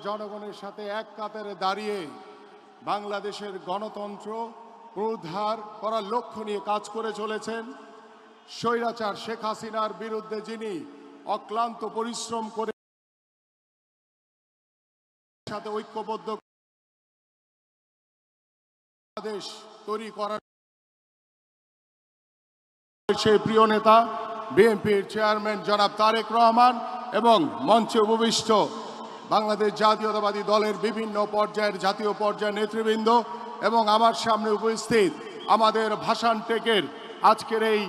জনগণের সাথে এক কাতারে দাঁড়িয়ে বাংলাদেশের গণতন্ত্র পুনরুদ্ধার করার লক্ষ্য নিয়ে কাজ করে চলেছেন। স্বৈরাচার শেখ হাসিনার বিরুদ্ধে যিনি অক্লান্ত পরিশ্রম করে সাথে ঐক্যবদ্ধ বাংলাদেশ তৈরি করার সেই প্রিয় নেতা বিএনপির চেয়ারম্যান জনাব তারেক রহমান এবং মঞ্চে উপবিষ্ট বাংলাদেশ জাতীয়তাবাদী দলের বিভিন্ন পর্যায়ের জাতীয় পর্যায়ের নেতৃবৃন্দ এবং আমার সামনে উপস্থিত আমাদের ভাষণ টেকের আজকের এই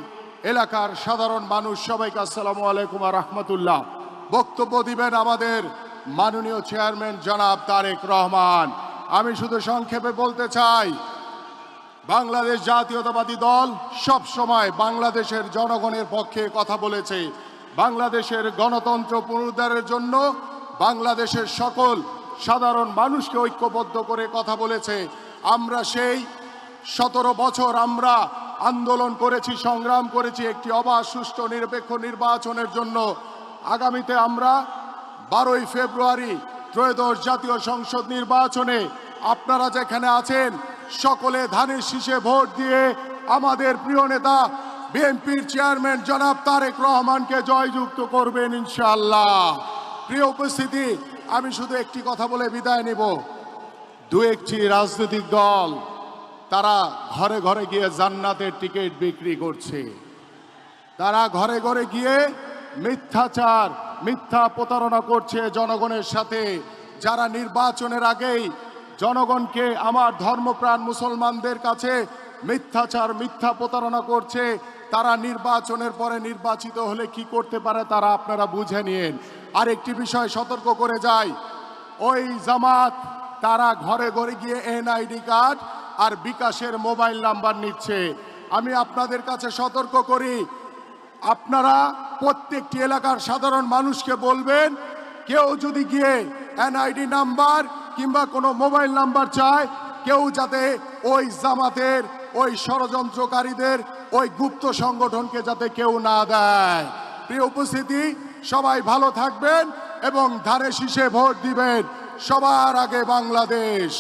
এলাকার সাধারণ মানুষ, সবাইকে আসসালামু আলাইকুম ওয়া রাহমাতুল্লাহ। বক্তব্য দিবেন আমাদের মাননীয় চেয়ারম্যান জনাব তারেক রহমান। আমি শুধু সংক্ষেপে বলতে চাই, বাংলাদেশ জাতীয়তাবাদী দল সব সময় বাংলাদেশের জনগণের পক্ষে কথা বলেছে। বাংলাদেশের গণতন্ত্র পুনরুদ্ধারের জন্য বাংলাদেশের সকল সাধারণ মানুষকে ঐক্যবদ্ধ করে কথা বলেছে। আমরা সেই 17 বছর আমরা আন্দোলন করেছি, সংগ্রাম করেছি একটি অবাধ সুষ্ঠু নিরপেক্ষ নির্বাচনের জন্য। আগামীতে আমরা 12ই ফেব্রুয়ারি ত্রয়োদশ জাতীয় সংসদ নির্বাচনে আপনারা যেখানে আছেন সকলে ধানের শীষে ভোট দিয়ে আমাদের প্রিয় নেতা বিএনপির চেয়ারম্যান জনাব তারেক রহমানকে জয়যুক্ত করবেন ইনশাআল্লাহ। প্রিয় উপস্থিতি, আমি শুধু একটি কথা বলে বিদায় নেব। দু একটি রাজনৈতিক দল তারা ঘরে ঘরে গিয়ে জান্নাতের টিকিট বিক্রি করছে। তারা ঘরে ঘরে গিয়ে মিথ্যাচার, মিথ্যা প্রতারণা করছে জনগণের সাথে। যারা নির্বাচনের আগেই জনগণকে, আমার ধর্মপ্রাণ মুসলমানদের কাছে মিথ্যাচার, মিথ্যা প্রতারণা করছে, তারা নির্বাচনের পরে নির্বাচিত হলে কি করতে পারে তারা আপনারা বুঝে নিন। আর একটি বিষয় সতর্ক করে যায়, ওই জামাত তারা ঘরে ঘরে গিয়ে এনআইডি কার্ড আর বিকাশের মোবাইল নাম্বার নিচ্ছে। আমি আপনাদের কাছে সতর্ক করি, আপনারা প্রত্যেকটি এলাকার সাধারণ মানুষকে বলবেন, কেউ যদি গিয়ে এনআইডি নাম্বার কিংবা কোনো মোবাইল নাম্বার চায়, কেউ যাতে ওই জামাতের, ওই ষড়যন্ত্রকারীদের, ওই গুপ্ত সংগঠনকে যাতে কেউ না দেয়। প্রিয় উপস্থিতি, সবাই ভালো থাকবেন এবং ধানের শীষে ভোট দিবেন। সবার আগে বাংলাদেশ।